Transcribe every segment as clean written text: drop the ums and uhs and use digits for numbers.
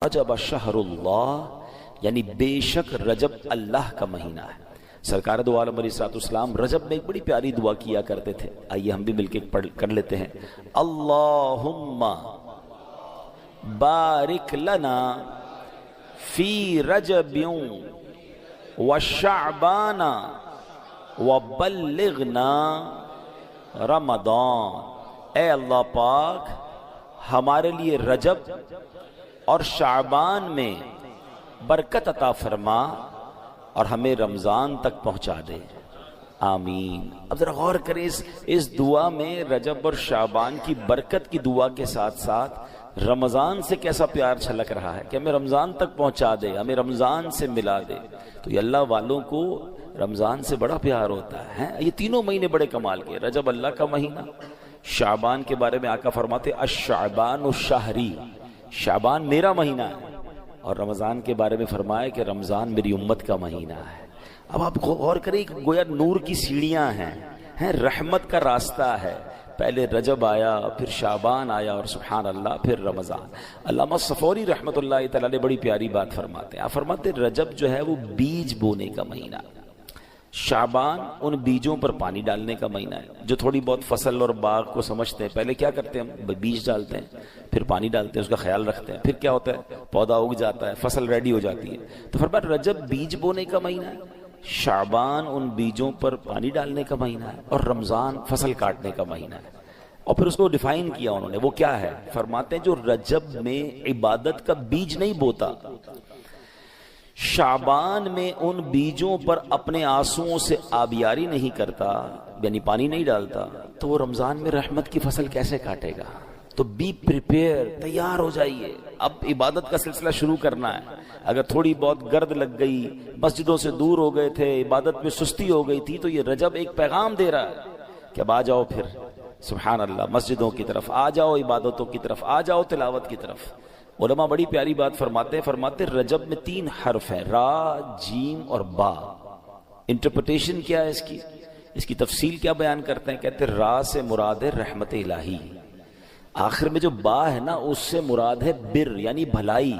رجب شہر اللہ، یعنی بے شک رجب اللہ کا مہینہ ہے۔ سرکار دو عالم علیہ الصلوۃ والسلام رجب میں ایک بڑی پیاری دعا کیا کرتے تھے، آئیے ہم بھی مل کے کر لیتے ہیں۔ اللہم بارک لنا فی رجب وشعبان وبلغنا رمضان، اے اللہ پاک ہمارے لیے رجب اور شعبان میں برکت عطا فرما اور ہمیں رمضان تک پہنچا دے، آمین۔ اب ذرا غور کریں اس دعا میں رجب اور شعبان کی برکت کی دعا کے ساتھ ساتھ رمضان سے کیسا پیار چھلک رہا ہے کہ ہمیں رمضان تک پہنچا دے، ہمیں رمضان سے ملا دے۔ تو یہ اللہ والوں کو رمضان سے بڑا پیار ہوتا ہے۔ یہ تینوں مہینے بڑے کمال کے، رجب اللہ کا مہینہ، شعبان کے بارے میں آقا فرماتے الشعبان الشہری، شعبان میرا مہینہ ہے، اور رمضان کے بارے میں فرمایا کہ رمضان میری امت کا مہینہ ہے۔ اب آپ غور کریں کہ گویا نور کی سیڑھیاں ہیں، رحمت کا راستہ ہے، پہلے رجب آیا، پھر شعبان آیا، اور سبحان اللہ پھر رمضان۔ علامہ صفوری رحمۃ اللہ تعالی نے بڑی پیاری بات فرماتے ہیں، آپ فرماتے ہیں رجب جو ہے وہ بیج بونے کا مہینہ، شعبان ان بیجوں پر پانی ڈالنے کا مہینہ ہے۔ جو تھوڑی بہت فصل اور باغ کو سمجھتے ہیں، پہلے کیا کرتے ہیں ہم؟ بیج ڈالتے ہیں، پھر پانی ڈالتے ہیں، اس کا خیال رکھتے ہیں، پھر کیا ہوتا ہے؟ پودا اگ جاتا ہے، فصل ریڈی ہو جاتی ہے۔ تو فرمایا رجب بیج بونے کا مہینہ ہے، شعبان ان بیجوں پر پانی ڈالنے کا مہینہ ہے، اور رمضان فصل کاٹنے کا مہینہ ہے۔ اور پھر اس کو ڈیفائن کیا انہوں نے، وہ کیا ہے؟ فرماتے ہیں جو رجب میں عبادت کا بیج نہیں بوتا، شعبان میں ان بیجوں پر اپنے آنسوؤں سے آبیاری نہیں کرتا، یعنی پانی نہیں ڈالتا، تو وہ رمضان میں رحمت کی فصل کیسے کاٹے گا؟ تو بی پریپیئر، تیار ہو جائیے، اب عبادت کا سلسلہ شروع کرنا ہے۔ اگر تھوڑی بہت گرد لگ گئی، مسجدوں سے دور ہو گئے تھے، عبادت میں سستی ہو گئی تھی، تو یہ رجب ایک پیغام دے رہا ہے کہ اب آ جاؤ، پھر سبحان اللہ مسجدوں کی طرف آ جاؤ، عبادتوں کی طرف آ جاؤ، تلاوت کی طرف۔ علماء بڑی پیاری بات فرماتے رجب میں 3 حرف ہیں، را، جیم اور با۔ انٹرپریٹیشن کیا ہے اس کی تفصیل کیا بیان کرتے ہیں؟ کہتے ہیں را سے مراد ہے رحمت الہی، آخر میں جو با ہے نا اس سے مراد ہے بر یعنی بھلائی،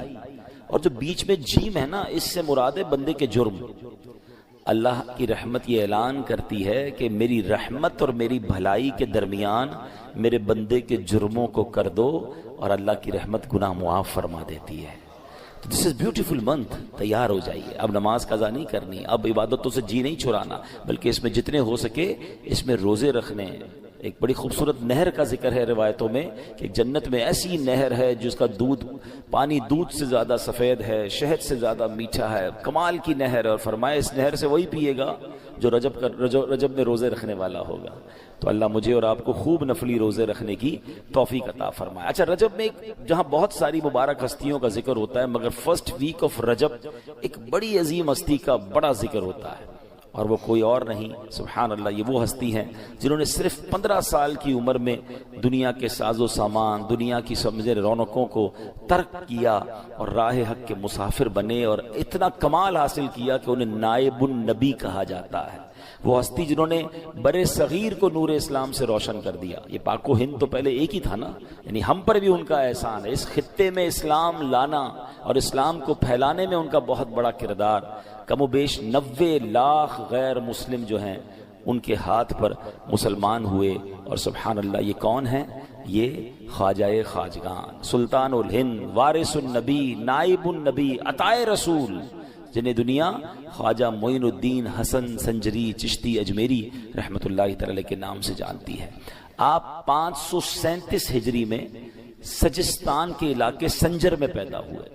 اور جو بیچ میں جیم ہے نا اس سے مراد ہے بندے کے جرم۔ اللہ کی رحمت یہ اعلان کرتی ہے کہ میری رحمت اور میری بھلائی کے درمیان میرے بندے کے جرموں کو کر دو، اور اللہ کی رحمت گناہ معاف فرما دیتی ہے۔ تو دس از بیوٹیفل منتھ، تیار ہو جائیے، اب نماز قضا نہیں کرنی، اب عبادتوں سے جی نہیں چھڑانا، بلکہ اس میں جتنے ہو سکے اس میں روزے رکھنے۔ ایک بڑی خوبصورت نہر کا ذکر ہے روایتوں میں کہ جنت میں ایسی نہر ہے جس کا پانی دودھ سے زیادہ سفید ہے، شہد سے زیادہ میٹھا ہے، کمال کی نہر ہے، اور فرمایا اس نہر سے وہی پیے گا جو رجب میں روزے رکھنے والا ہوگا۔ تو اللہ مجھے اور آپ کو خوب نفلی روزے رکھنے کی توفیق عطا فرمائے۔ اچھا، رجب میں جہاں بہت ساری مبارک ہستیوں کا ذکر ہوتا ہے، مگر فرسٹ ویک آف رجب ایک بڑی عظیم ہستی کا بڑا ذکر ہوتا ہے، اور وہ کوئی اور نہیں، سبحان اللہ، یہ وہ ہستی ہیں جنہوں نے صرف 15 سال کی عمر میں دنیا کے ساز و سامان، دنیا کی سمجھے رونقوں کو ترک کیا اور راہ حق کے مسافر بنے، اور اتنا کمال حاصل کیا کہ انہیں نائب النبی کہا جاتا ہے۔ وہ ہستی جنہوں نے برے صغیر کو نور اسلام سے روشن کر دیا۔ یہ پاک و ہند تو پہلے ایک ہی تھا نا، یعنی ہم پر بھی ان کا احسان ہے، اس خطے میں اسلام لانا اور اسلام کو پھیلانے میں ان کا بہت بڑا کردار۔ کم و بیش 90 لاکھ غیر مسلم جو ہیں ان کے ہاتھ پر مسلمان ہوئے، اور سبحان اللہ یہ کون ہیں؟ یہ خواجہ خواجگان، سلطان الہند، وارث النبی، نائب النبی، عطائے رسول، جنہیں دنیا خواجہ معین الدین حسن سنجری چشتی اجمیری رحمت اللہ تعالی کے نام سے جانتی ہے۔ آپ 537 ہجری میں سجستان کے علاقے سنجر میں پیدا ہوئے۔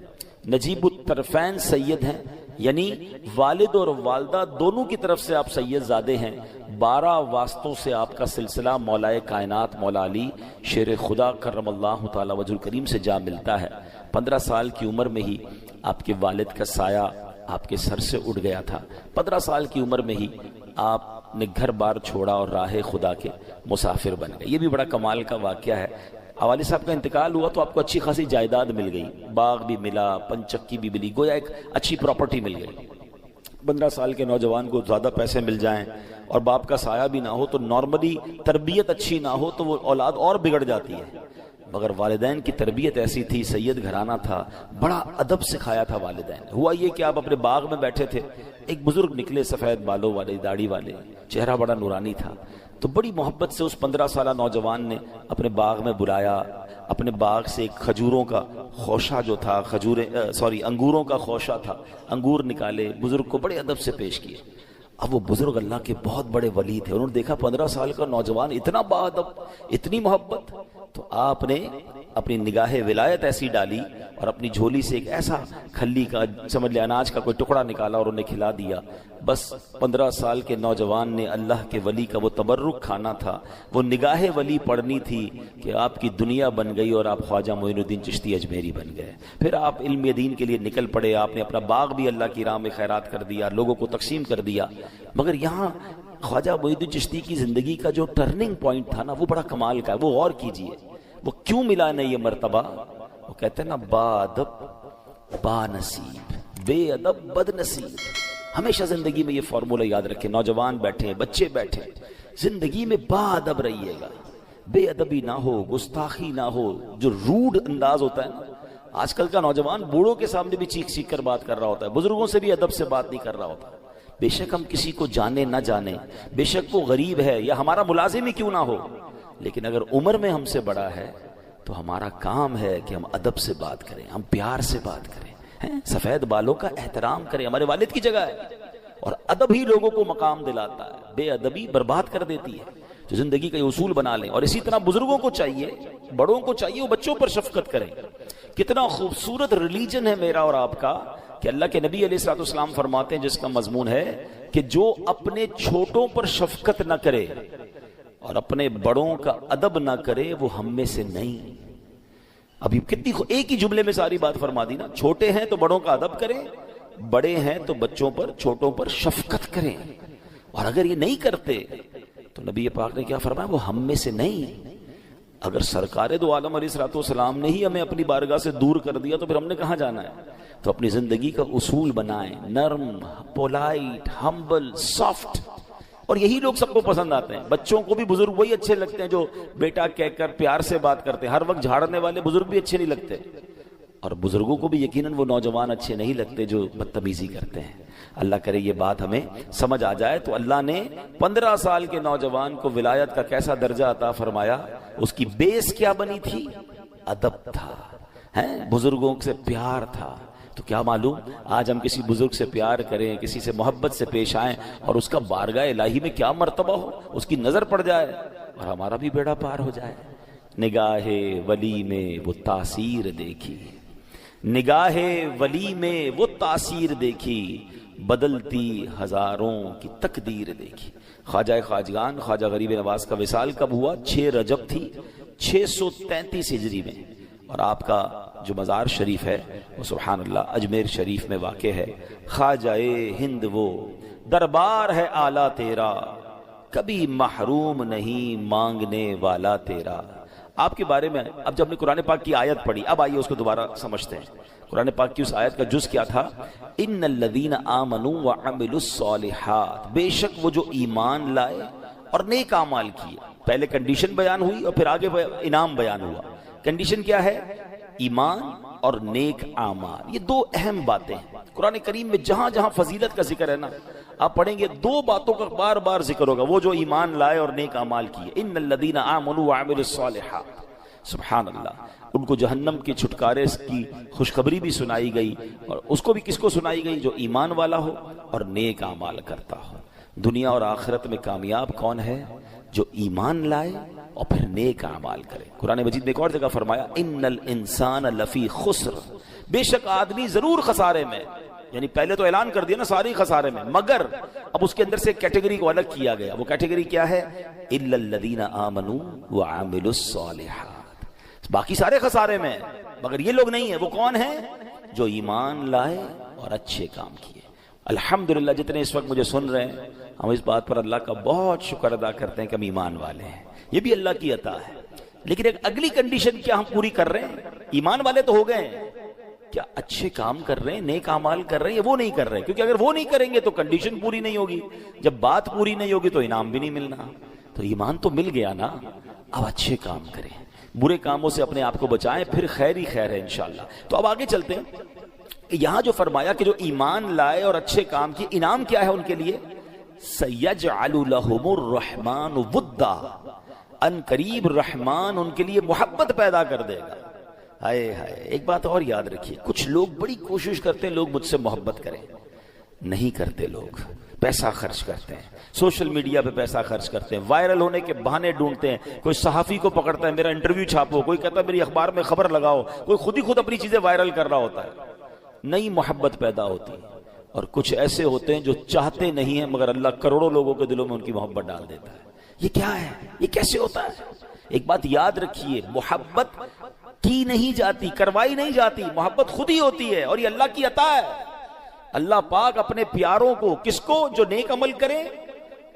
نجیب الطرفین سید ہیں، یعنی والد اور والدہ دونوں کی طرف سے آپ سید زادے ہیں۔ 12 واسطوں سے آپ کا سلسلہ مولا کائنات مولا علی شیر خدا کرم اللہ تعالی وجہ الکریم سے جا ملتا ہے۔ 15 سال کی عمر میں ہی آپ کے والد کا سایہ آپ کے سر سے اٹھ گیا تھا۔ 15 سال کی عمر میں ہی آپ نے گھر بار چھوڑا اور راہ خدا کے مسافر بن گئے۔ یہ بھی بڑا کمال کا واقعہ ہے۔ والد صاحب کا انتقال ہوا تو آپ کو اچھی خاصی جائیداد مل گئی، باغ بھی ملا، پنچکی بھی ملی، گویا ایک اچھی پراپرٹی مل گئی۔ 15 سال کے نوجوان کو زیادہ پیسے مل جائیں اور باپ کا سایہ بھی نہ ہو تو نارملی تربیت اچھی نہ ہو تو وہ اولاد اور بگڑ جاتی ہے۔ مگر والدین کی تربیت ایسی تھی، سید گھرانہ تھا، بڑا ادب سکھایا تھا والدین۔ ہوا یہ کہ آپ اپنے باغ میں بیٹھے تھے، ایک بزرگ نکلے سفید بالوں والے، داڑھی والے، چہرہ بڑا نورانی تھا، تو بڑی محبت سے اس 15 سالہ نوجوان نے اپنے باغ میں بلایا، اپنے باغ سے ایک کھجوروں کا خوشہ جو تھا، انگوروں کا خوشہ تھا، انگور نکالے، بزرگ کو بڑے ادب سے پیش کیے۔ اب وہ بزرگ اللہ کے بہت بڑے ولی تھے، انہوں نے دیکھا 15 سال کا نوجوان اتنا باادب، اتنی محبت، تو آپ نے اپنی نگاہ ولایت ایسی ڈالی اور اپنی جھولی سے ایک ایسا کھلی کا، سمجھ لے اناج کا کوئی ٹکڑا نکالا اور انہیں کھلا دیا۔ بس 15 سال کے نوجوان نے اللہ کے ولی کا وہ تبرک کھانا تھا، وہ نگاہ ولی پڑھنی تھی کہ آپ کی دنیا بن گئی اور آپ خواجہ معین الدین چشتی اجمیری بن گئے۔ پھر آپ علم دین کے لیے نکل پڑے، آپ نے اپنا باغ بھی اللہ کی راہ میں خیرات کر دیا، لوگوں کو تقسیم کر دیا۔ مگر یہاں خواجہ معین الدین چشتی کی زندگی کا جو ٹرننگ پوائنٹ تھا نا، وہ بڑا کمال کا ہے، وہ غور کیجئے، وہ کیوں ملا نہ یہ مرتبہ؟ وہ کہتے ہیں نا، با ادب با نصیب، بے ادب بد نصیب۔ ہمیشہ زندگی میں یہ فارمولہ یاد رکھیں، نوجوان بیٹھے، بچے بیٹھے، زندگی میں با ادب رہیے گا، بے ادبی نہ ہو، گستاخی نہ ہو، جو روڈ انداز ہوتا ہے نا۔ آج کل کا نوجوان بوڑھوں کے سامنے بھی چیخ چیخ کر بات کر رہا ہوتا ہے، بزرگوں سے بھی ادب سے بات نہیں کر رہا ہوتا۔ بے شک ہم کسی کو جانے نہ جانے، بے شک وہ غریب ہے یا ہمارا ملازم ہی کیوں نہ ہو، لیکن اگر عمر میں ہم سے بڑا ہے تو ہمارا کام ہے کہ ہم ادب سے بات کریں، ہم پیار سے بات کریں، سفید بالوں کا احترام کریں، ہمارے والد کی جگہ ہے، اور ادب ہی لوگوں کو مقام دلاتا ہے، بے ادبی برباد کر دیتی ہے۔ تو زندگی کا یہ اصول بنا لیں، اور اسی طرح بزرگوں کو چاہیے، بڑوں کو چاہیے وہ بچوں پر شفقت کریں۔ کتنا خوبصورت ریلیجن ہے میرا اور آپ کا کہ اللہ کے نبی علیہ الصلوۃ والسلام فرماتے ہیں، جس کا مضمون ہے کہ جو اپنے چھوٹوں پر شفقت نہ کرے اور اپنے بڑوں کا ادب نہ کرے وہ ہم میں سے نہیں۔ ابھی کتنی ایک ہی جملے میں ساری بات فرما دی نا، چھوٹے ہیں تو بڑوں کا ادب کریں، بڑے ہیں تو بچوں پر، چھوٹوں پر شفقت کریں، اور اگر یہ نہیں کرتے تو نبی پاک نے کیا فرمایا، وہ ہم میں سے نہیں۔ اگر سرکار دو عالم علیہ الصلوۃ والسلام نے ہی ہمیں اپنی بارگاہ سے دور کر دیا تو پھر ہم نے کہاں جانا ہے؟ تو اپنی زندگی کا اصول بنائیں، نرم، پولائٹ، ہمبل، سافٹ، اور یہی لوگ سب کو پسند آتے ہیں۔ بچوں کو بھی بزرگ وہی اچھے لگتے ہیں جو بیٹا کہہ کر پیار سے بات کرتے ہیں، ہر وقت جھاڑنے والے بزرگ بھی اچھے نہیں لگتے، اور بزرگوں کو بھی یقیناً وہ نوجوان اچھے نہیں لگتے جو بدتمیزی کرتے ہیں۔ اللہ کرے یہ بات ہمیں سمجھ آ جائے۔ تو اللہ نے 15 سال کے نوجوان کو ولایت کا کیسا درجہ عطا فرمایا، اس کی بیس کیا بنی تھی؟ ادب تھا، بزرگوں سے پیار تھا۔ تو کیا معلوم آج ہم کسی بزرگ سے پیار کریں، کسی سے محبت سے پیش آئیں، اور اس کا بارگاہ الہی میں کیا مرتبہ ہو، اس کی نظر پڑ جائے اور ہمارا بھی بیڑا پار ہو جائے۔ نگاہ ولی میں وہ تاثیر دیکھی، نگاہ ولی میں وہ تاثیر دیکھی، بدلتی ہزاروں کی تقدیر دیکھی۔ خواجہ خواجگان خواجہ غریب نواز کا وصال کب ہوا؟ 6 رجب تھی 633 ہجری میں، اور آپ کا جو مزار شریف ہے وہ سبحان اللہ اجمیر شریف میں واقع ہے۔ خواجہ ہند وہ دربار ہے اعلیٰ تیرا، کبھی محروم نہیں مانگنے والا تیرا۔ آپ کے بارے میں اب جب ہم نے قرآن پاک کی آیت پڑھی، اب آئیے اس کو دوبارہ سمجھتے ہیں۔ قرآن پاک کی اس آیت کا جز کیا تھا؟ ان الذین آمنوا وعملوا الصالحات، بے شک وہ جو ایمان لائے اور نیک اعمال کیے۔ پہلے کنڈیشن بیان ہوئی اور پھر آگے انعام بیان ہوا۔ کنڈیشن کیا ہے؟ ایمان اور نیک اعمال، یہ 2 اہم باتیں ہیں۔ قرآن کریم میں جہاں جہاں فضیلت کا ذکر ہے نا، آپ پڑھیں گے 2 باتوں کا بار بار ذکر ہوگا، وہ جو ایمان لائے اور نیک اعمال کیے۔ ان الذین آمنوا وعملوا الصالحات، سبحان اللہ، ان کو جہنم کے چھٹکارے کی خوشخبری بھی سنائی گئی، اور اس کو بھی کس کو سنائی گئی؟ جو ایمان والا ہو اور نیک اعمال کرتا ہو۔ دنیا اور آخرت میں کامیاب کون ہے؟ جو ایمان لائے اور پھر نیک اعمال کرے۔ قرآن مجید میں ایک اور جگہ فرمایا ان الانسان لفی خسر، بے شک آدمی ضرور خسارے میں، یعنی پہلے تو اعلان کر دیا نا ساری خسارے میں، مگر اب اس کے اندر سے کیٹیگری کو الگ کیا گیا۔ وہ کیٹیگری کیا ہے؟ الا الذین آمنوا وعملوا الصالحات، باقی سارے خسارے میں، مگر یہ لوگ نہیں ہیں۔ وہ کون ہیں؟ جو ایمان لائے اور اچھے کام کیے۔ الحمدللہ جتنے اس وقت مجھے سن رہے ہیں، ہم اس بات پر اللہ کا بہت شکر ادا کرتے ہیں کہ ہم ایمان والے ہیں، یہ بھی اللہ کی عطا ہے۔ لیکن ایک اگلی کنڈیشن کیا ہم پوری کر رہے ہیں؟ ایمان والے تو ہو گئے ہیں، کیا اچھے کام کر رہے ہیں، نیک اعمال کر رہے ہیں؟ وہ نہیں کر رہے، کیونکہ اگر وہ نہیں کریں گے تو کنڈیشن پوری نہیں ہوگی، جب بات پوری نہیں ہوگی تو انعام بھی نہیں ملنا۔ تو ایمان تو مل گیا نا، اب اچھے کام کریں، برے کاموں سے اپنے آپ کو بچائیں، پھر خیر ہی خیر ہے انشاءاللہ۔ تو اب آگے چلتے ہیں کہ یہاں جو فرمایا کہ جو ایمان لائے اور اچھے کام کی، انعام کیا ہے ان کے لیے؟ سَيَجْعَلُ لَهُمُ الرَّحْمَنُ وُدًّا، ان قریب رحمان ان کے لیے محبت پیدا کر دے گا۔ ہائے ہائے، ایک بات اور یاد رکھیے، کچھ لوگ بڑی کوشش کرتے ہیں لوگ مجھ سے محبت کریں، نہیں کرتے، لوگ پیسہ خرچ کرتے ہیں، سوشل میڈیا پہ پیسہ خرچ کرتے ہیں، وائرل ہونے کے بہانے ڈھونڈتے ہیں، کوئی صحافی کو پکڑتا ہے میرا انٹرویو چھاپو، کوئی کہتا ہے میری اخبار میں خبر لگاؤ، کوئی خود ہی خود اپنی چیزیں وائرل کر رہا ہوتا ہے، نئی محبت پیدا ہوتی ہے۔ اور کچھ ایسے ہوتے ہیں جو چاہتے نہیں ہیں مگر اللہ کروڑوں لوگوں کے دلوں میں ان کی محبت ڈال دیتا ہے۔ یہ کیا ہے؟ یہ کیسے ہوتا ہے؟ ایک بات یاد رکھیے، محبت کی نہیں جاتی، کروائی نہیں جاتی، محبت خود ہی ہوتی ہے، اور یہ اللہ کی عطا ہے۔ اللہ پاک اپنے پیاروں کو، کس کو؟ جو نیک عمل کریں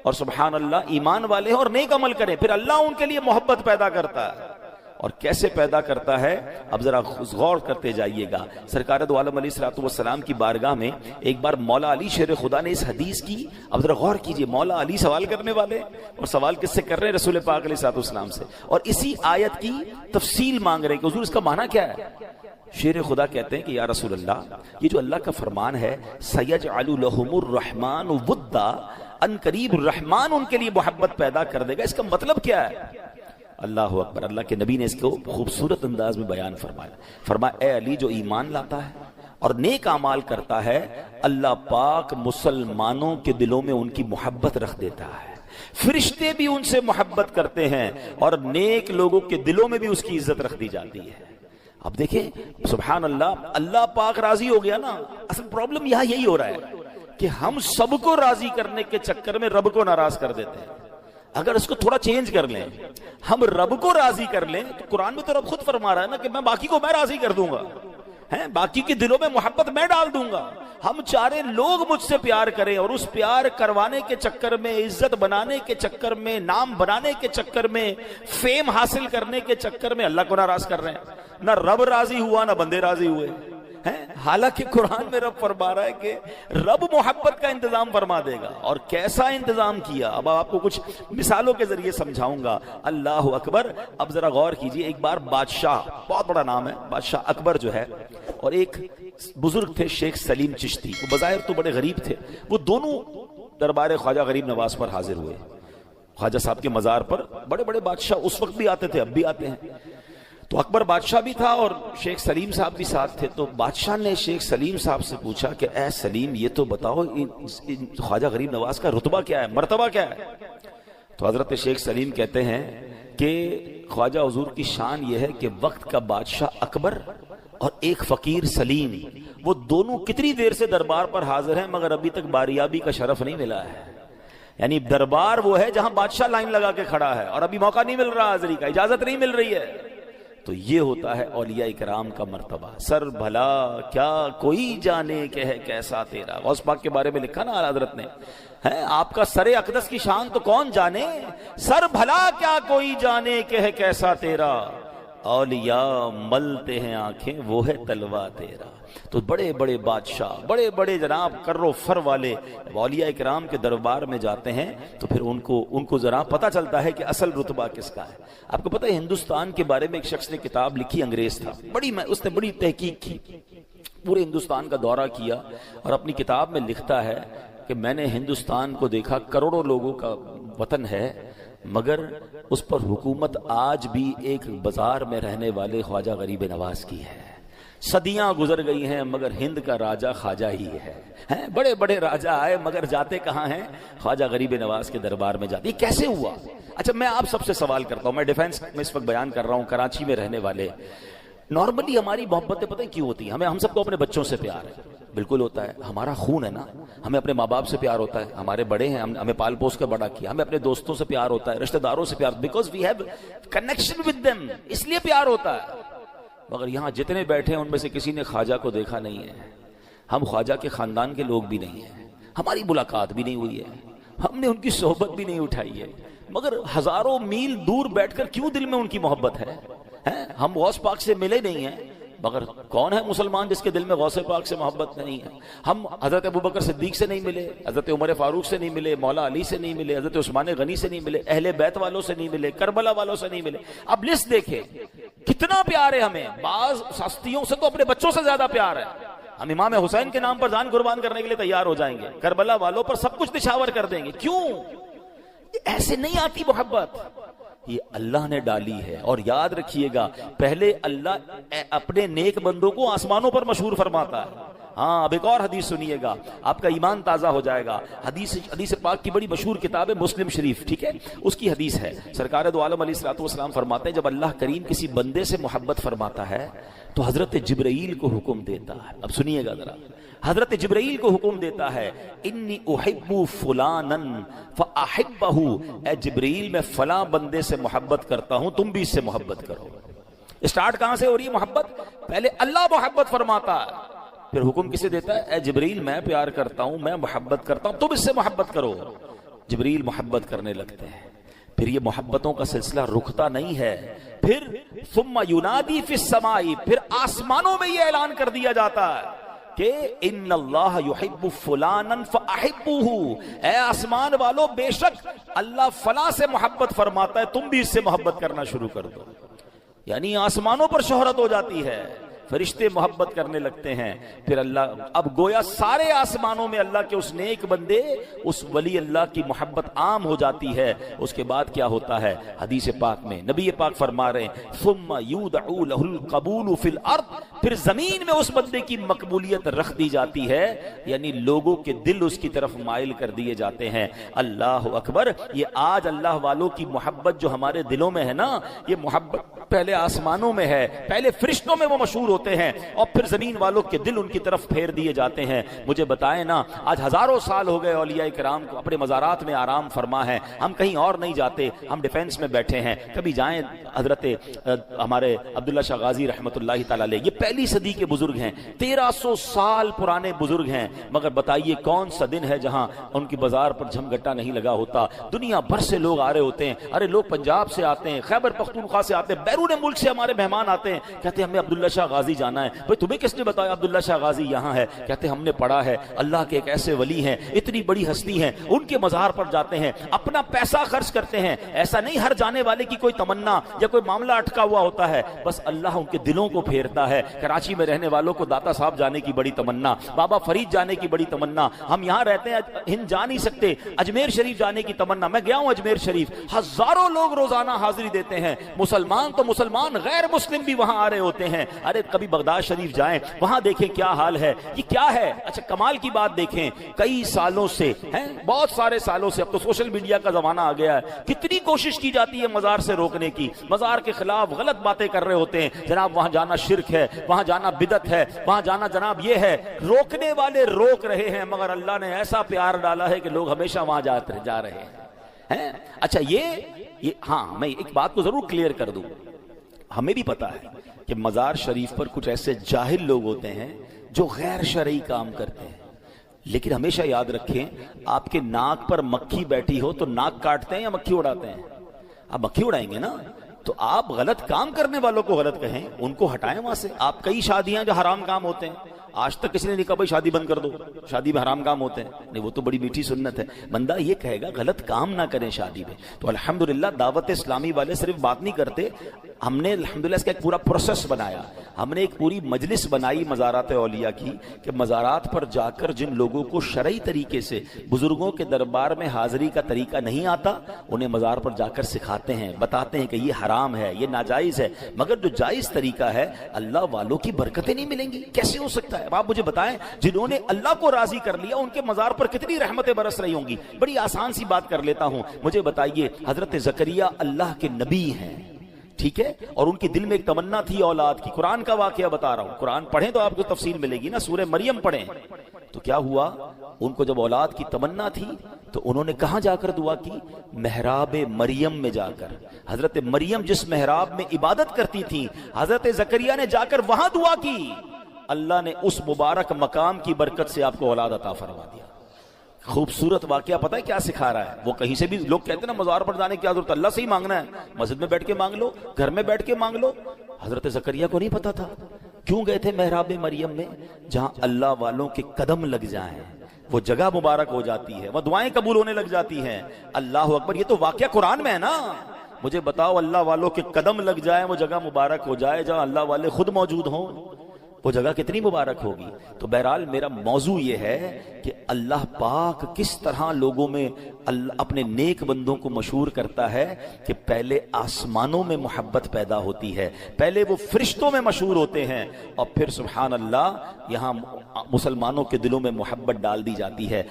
اور سبحان اللہ ایمان والے ہیں اور نیک عمل کریں، پھر اللہ ان کے لیے محبت پیدا کرتا ہے۔ اور کیسے پیدا کرتا ہے؟ اب ذرا غور کرتے جائیے گا۔ سرکار دو عالم علیہ الصلوۃ والسلام کی بارگاہ میں ایک بار مولا علی شیر خدا نے اس حدیث کی، اب ذرا غور کیجئے، مولا علی سوال کرنے والے، اور سوال کس سے کر رہے ہیں؟ رسول پاک علیہ الصلوۃ والسلام سے، اور اسی آیت کی تفصیل مانگ رہے ہیں کہ حضور اس کا معنی کیا ہے؟ شیر خدا کہتے ہیں کہ یا رسول اللہ، یہ جو اللہ کا فرمان ہے سَيَجْعَلُ لَهُمُ الرَّحْمَنُ وُدًّا، ان قریب رحمان ان کے لیے محبت پیدا کر دے گا، اس کا مطلب کیا ہے؟ اللہ اکبر، اللہ کے نبی نے اس کو خوبصورت انداز میں بیان فرمایا اے علی، جو ایمان لاتا ہے اور نیک اعمال کرتا ہے، اللہ پاک مسلمانوں کے دلوں میں ان کی محبت رکھ دیتا ہے، فرشتے بھی ان سے محبت کرتے ہیں، اور نیک لوگوں کے دلوں میں بھی اس کی عزت رکھ دی جاتی ہے۔ اب دیکھیں سبحان اللہ، اللہ پاک راضی ہو گیا نا۔ اصل پرابلم یہاں یہی ہو رہا ہے کہ ہم سب کو راضی کرنے کے چکر میں رب کو ناراض کر دیتے ہیں۔ اگر اس کو تھوڑا چینج کر لیں، ہم رب کو راضی کر لیں، تو قرآن میں تو رب خود فرما رہا ہے نا کہ میں باقی کو میں راضی کر دوں گا، باقی کے دلوں میں محبت میں ڈال دوں گا۔ ہم چارے لوگ مجھ سے پیار کریں، اور اس پیار کروانے کے چکر میں، عزت بنانے کے چکر میں، نام بنانے کے چکر میں، فیم حاصل کرنے کے چکر میں اللہ کو ناراض کر رہے ہیں۔ نہ رب راضی ہوا، نہ بندے راضی ہوئے، حالانکہ قرآن میں رب فرما رہا ہے کہ رب محبت کا انتظام فرما دے گا، اور کیسا انتظام کیا اب آپ کو کچھ مثالوں کے ذریعے سمجھاؤں گا۔ اللہ اکبر۔ اب ذرا غور کیجئے، ایک بار بادشاہ، بہت بڑا نام ہے بادشاہ اکبر جو ہے، اور ایک بزرگ تھے شیخ سلیم چشتی، وہ بظاہر تو بڑے غریب تھے، وہ دونوں دربار خواجہ غریب نواز پر حاضر ہوئے۔ خواجہ صاحب کے مزار پر بڑے بڑے بادشاہ اس وقت بھی آتے تھے، اب بھی آتے ہیں۔ تو اکبر بادشاہ بھی تھا اور شیخ سلیم صاحب بھی ساتھ تھے۔ تو بادشاہ نے شیخ سلیم صاحب سے پوچھا کہ اے سلیم، یہ تو بتاؤ خواجہ غریب نواز کا رتبہ کیا ہے، مرتبہ کیا ہے؟ تو حضرت شیخ سلیم کہتے ہیں کہ خواجہ حضور کی شان یہ ہے کہ وقت کا بادشاہ اکبر اور ایک فقیر سلیم، وہ دونوں کتنی دیر سے دربار پر حاضر ہیں مگر ابھی تک باریابی کا شرف نہیں ملا ہے۔ یعنی دربار وہ ہے جہاں بادشاہ لائن لگا کے کھڑا ہے اور ابھی موقع نہیں مل رہا حاضری کا، اجازت نہیں مل رہی ہے۔ تو یہ ہوتا ہے اولیاء کرام کا مرتبہ۔ سر بھلا کیا کوئی جانے کہ ہے کیسا تیرا، غوث پاک کے بارے میں لکھا نا اعلیٰ حضرت نے، آپ کا سر اقدس کی شان تو کون جانے، سر بھلا کیا کوئی جانے کہ ہے کیسا تیرا، اولیاء ملتے ہیں آنکھیں وہ ہے تلوا تیرا۔ تو بڑے بڑے بادشاہ، بڑے بڑے جناب کر و فر والے اولیاء کرام کے دربار میں جاتے ہیں تو پھر ان کو ذرا پتہ چلتا ہے کہ اصل رتبہ کس کا ہے۔ آپ کو پتہ ہے ہندوستان کے بارے میں ایک شخص نے کتاب لکھی، انگریز تھا، اس نے بڑی تحقیق کی، پورے ہندوستان کا دورہ کیا، اور اپنی کتاب میں لکھتا ہے کہ میں نے ہندوستان کو دیکھا، کروڑوں لوگوں کا وطن ہے، مگر اس پر حکومت آج بھی ایک بازار میں رہنے والے خواجہ غریب نواز کی ہے۔ صدیاں گزر گئی ہیں مگر ہند کا راجہ خواجہ ہی ہے۔ بڑے بڑے راجہ آئے مگر جاتے کہاں ہیں؟ خواجہ غریب نواز کے دربار میں جاتے۔ یہ کیسے ہوا؟ اچھا میں آپ سب سے سوال کرتا ہوں، میں ڈیفینس میں اس وقت بیان کر رہا ہوں، کراچی میں رہنے والے نارملی ہماری محبتیں پتہ کیوں ہوتی ہیں؟ ہم سب کو اپنے بچوں سے پیار ہے، بالکل ہوتا ہے، ہمارا خون ہے نا، ہمیں اپنے ماں باپ سے پیار ہوتا ہے، ہمارے بڑے ہیں، ہمیں پال پوس کر بڑا کیا، ہمیں اپنے دوستوں سے پیار ہوتا ہے، رشتہ داروں سے پیار، because we have connection with them, اس لیے پیار ہوتا ہے۔ مگر یہاں جتنے بیٹھے ہیں ان میں سے کسی نے خواجہ کو دیکھا نہیں ہے، ہم خواجہ کے خاندان کے لوگ بھی نہیں ہیں، ہماری ملاقات بھی نہیں ہوئی ہے، ہم نے ان کی صحبت بھی نہیں اٹھائی ہے، مگر ہزاروں میل دور بیٹھ کر کیوں دل میں ان کی محبت ہے؟ ہم غوث پاک سے ملے نہیں ہیں مگر کون ہے مسلمان جس کے دل میں غوث پاک سے محبت نہیں ہے؟ ہم حضرت ابوبکر صدیق سے نہیں ملے، حضرت عمر فاروق سے نہیں ملے، مولا علی سے نہیں ملے، حضرت عثمان غنی سے نہیں ملے، اہل بیت والوں سے نہیں ملے، کربلا والوں سے نہیں ملے۔ اب لسٹ دیکھیں کتنا پیار ہے ہمیں، بعض ہستیوں سے تو اپنے بچوں سے زیادہ پیار ہے۔ ہم امام حسین کے نام پر جان قربان کرنے کے لیے تیار ہو جائیں گے، کربلا والوں پر سب کچھ نچھاور کر دیں گے۔ کیوں؟ ایسے نہیں آتی محبت، یہ اللہ نے ڈالی ہے۔ اور یاد رکھیے گا، پہلے اللہ اپنے نیک بندوں کو آسمانوں پر مشہور فرماتا ہے۔ ہاں، اب ایک اور حدیث سنیے گا، آپ کا ایمان تازہ ہو جائے گا۔ حدیث پاک کی بڑی مشہور کتاب ہے مسلم شریف، ٹھیک ہے؟ اس کی حدیث ہے، سرکار دو عالم علیہ الصلوۃ والسلام فرماتے ہیں جب اللہ کریم کسی بندے سے محبت فرماتا ہے تو حضرت جبرائیل کو حکم دیتا ہے۔ اب سنیے گا ذرا، حضرت جبرائیل کو حکم دیتا ہے، انی احب فلانا فاحبہ، اے جبرائیل میں فلاں بندے سے محبت کرتا ہوں، تم بھی اس سے محبت کرو۔ اسٹارٹ کہاں سے ہو رہی ہے محبت؟ پہلے اللہ محبت فرماتا ہے، پھر حکم کسے دیتا ہے؟ اے جبرائیل میں پیار کرتا ہوں، میں محبت کرتا ہوں، تم اس سے محبت کرو۔ جبرائیل محبت کرنے لگتے ہیں، پھر یہ محبتوں کا سلسلہ رکتا نہیں ہے، پھر ثم ینادی فی السماء، پھر آسمانوں میں یہ اعلان کر دیا جاتا ہے کہ ان اللہ یحب فلانا فاحبوہ، اے آسمان والو بے شک اللہ فلاں سے محبت فرماتا ہے، تم بھی اس سے محبت کرنا شروع کر دو۔ یعنی آسمانوں پر شہرت ہو جاتی ہے، فرشتے محبت کرنے لگتے ہیں، پھر اللہ اب گویا سارے آسمانوں میں اللہ کے اس نیک بندے، اس ولی اللہ کی محبت عام ہو جاتی ہے۔ اس کے بعد کیا ہوتا ہے؟ حدیث پاک میں نبی پاک فرما رہے ہیں ثم یودع له القبول فی الارض، پھر زمین میں اس بندے کی مقبولیت رکھ دی جاتی ہے، یعنی لوگوں کے دل اس کی طرف مائل کر دیے جاتے ہیں۔ اللہ اکبر! یہ آج اللہ والوں کی محبت جو ہمارے دلوں میں ہے نا، یہ محبت پہلے آسمانوں میں ہے، پہلے فرشتوں میں وہ مشہور ہوتے ہیں اور پھر زمین والوں کے دل ان کی طرف پھیر دیے جاتے ہیں۔ مجھے بتائیں نا، آج ہزاروں سال ہو گئے اولیاء کرام کو اپنے مزارات میں آرام فرما ہے، ہم کہیں اور نہیں جاتے، ہم ڈیفینس میں بیٹھے ہیں۔ کبھی جائیں، حضرت ہمارے عبداللہ شاہ غازی رحمۃ اللہ تعالی علیہ، یہ پہلی صدی کے بزرگ ہیں، 1300 سال پرانے بزرگ ہیں، مگر بتائیے کون سا دن ہے جہاں ان کی بازار پر جھمگٹا نہیں لگا ہوتا؟ دنیا بھر سے لوگ آ رہے ہوتے ہیں، ارے لوگ پنجاب سے آتے ہیں، خیبر پختونخوا سے آتے ہیں، بیرون ملک سے ہمارے مہمان آتے ہیں، کہتے ہیں ہمیں عبداللہ شاہ غازی جانا ہے۔ بھئی تمہیں کس نے بتایا عبداللہ شاہ غازی یہاں ہے؟ کہتے ہیں ہم نے پڑھا ہے، اللہ کے ایک ایسے ولی ہیں، اتنی بڑی ہستی ہیں، ان کے مزار پر جاتے ہیں، اپنا پیسہ خرچ کرتے ہیں۔ ایسا نہیں ہر جانے والے کی کوئی تمنا یا کوئی معاملہ اٹکا ہوا ہوتا ہے، بس اللہ ان کے دلوں کو پھیرتا ہے۔ کراچی میں رہنے والوں کو داتا صاحب جانے کی بڑی تمنا، بابا فرید جانے کی بڑی تمنا، ہم یہاں رہتے ہیں ہند جا نہیں سکتے، اجمیر شریف جانے کی تمنا۔ میں گیا ہوں اجمیر شریف، ہزاروں لوگ روزانہ حاضری دیتے ہیں، مسلمان تو مسلمان، غیر مسلم بھی وہاں آ رہے ہوتے ہیں۔ ارے کبھی بغداد شریف جائیں، وہاں دیکھیں کیا حال ہے، یہ کیا ہے۔ اچھا کمال کی بات دیکھیں، کئی سالوں سے ہیں، بہت سارے سالوں سے، اب تو سوشل میڈیا کا زمانہ آ گیا ہے، کتنی کوشش کی جاتی ہے مزار سے روکنے کی، مزار کے خلاف غلط باتیں کر رہے ہوتے ہیں، جناب وہاں جانا شرک ہے، وہاں جانا بدعت ہے، وہاں جانا جناب یہ ہے، روکنے والے روک رہے ہیں، مگر اللہ نے ایسا پیار ڈالا ہے کہ لوگ ہمیشہ وہاں جا رہے ہیں۔ اچھا یہ ہاں میں ایک بات کو ضرور کلیئر کر دوں، ہمیں بھی پتا ہے کہ مزار شریف پر کچھ ایسے جاہل لوگ ہوتے ہیں جو غیر شرعی کام کرتے ہیں، لیکن ہمیشہ یاد رکھیں آپ کے ناک پر مکھی بیٹھی ہو تو ناک کاٹتے ہیں یا مکھی اڑاتے ہیں؟ آپ مکھی اڑائیں گے نا، تو آپ غلط کام کرنے والوں کو غلط کہیں، ان کو ہٹائیں وہاں سے۔ آپ کئی شادیاں جو حرام کام ہوتے ہیں، آج تک کسی نے نہیں کہا بھائی شادی بند کر دو، شادی میں حرام کام ہوتے ہیں، نہیں وہ تو بڑی میٹھی سنت ہے۔ بندہ یہ کہے گا غلط کام نہ کریں شادی میں، تو الحمدللہ دعوت اسلامی والے صرف بات نہیں کرتے، ہم نے الحمدللہ اس کا ایک پورا پروسیس بنایا، ہم نے ایک پوری مجلس بنائی مزارات اولیاء کی، کہ مزارات پر جا کر جن لوگوں کو شرعی طریقے سے بزرگوں کے دربار میں حاضری کا طریقہ نہیں آتا، انہیں مزار پر جا کر سکھاتے ہیں، بتاتے ہیں کہ یہ حرام ہے، یہ ناجائز ہے، مگر جو جائز طریقہ ہے اللہ والوں کی برکتیں نہیں ملیں گی، کیسے ہو سکتا ہے؟ اب آپ مجھے بتائیں جنہوں نے اللہ کو راضی کر لیا ان کے مزار پر کتنی رحمتیں برس رہی ہوں گی۔ بڑی آسان سی بات کر لیتا ہوں، مجھے بتائیے حضرت زکریا اللہ کے نبی ہیں، ٹھیک ہے، اور ان کی دل میں ایک تمنا تھی اولاد کی۔ قرآن کا واقعہ بتا رہا ہوں، قرآن پڑھیں تو آپ کو تفصیل ملے گی نا، سورہ مریم پڑھیں تو کیا ہوا، ان کو جب اولاد کی تمنا تھی تو انہوں نے کہاں جا کر دعا کی؟ محراب مریم میں جا کر۔ حضرت مریم جس محراب میں عبادت کرتی تھی، حضرت زکریا نے جا کر وہاں دعا کی، اللہ نے اس مبارک مقام کی برکت سے آپ کو اولاد عطا فرما دیا۔ خوبصورت واقعہ پتہ ہے کیا سکھا رہا ہے؟ وہ کہیں سے بھی لوگ کہتے ہیں نا مزار پر جانے کی کیا ضرورت، اللہ سے ہی مانگنا ہے، مسجد میں بیٹھ کے مانگ لو، گھر میں بیٹھ کے مانگ لو۔ حضرت زکریا کو نہیں پتا تھا کیوں گئے تھے محراب مریم میں؟ جہاں اللہ والوں کے قدم لگ جائیں وہ جگہ مبارک ہو جاتی ہے، وہ دعائیں قبول ہونے لگ جاتی ہیں۔ اللہ اکبر، یہ تو واقعہ قرآن میں ہے نا۔ مجھے بتاؤ، اللہ والوں کے قدم لگ جائیں، وہ جگہ مبارک ہو جائے جہاں اللہ والے خود موجود ہوں، وہ جگہ کتنی مبارک ہوگی۔ تو بہرحال میرا موضوع یہ ہے کہ اللہ پاک کس طرح لوگوں میں اپنے نیک بندوں کو مشہور کرتا ہے کہ پہلے آسمانوں میں محبت پیدا ہوتی ہے، پہلے وہ فرشتوں میں مشہور ہوتے ہیں، اور پھر سبحان اللہ یہاں مسلمانوں کے دلوں میں محبت ڈال دی جاتی ہے۔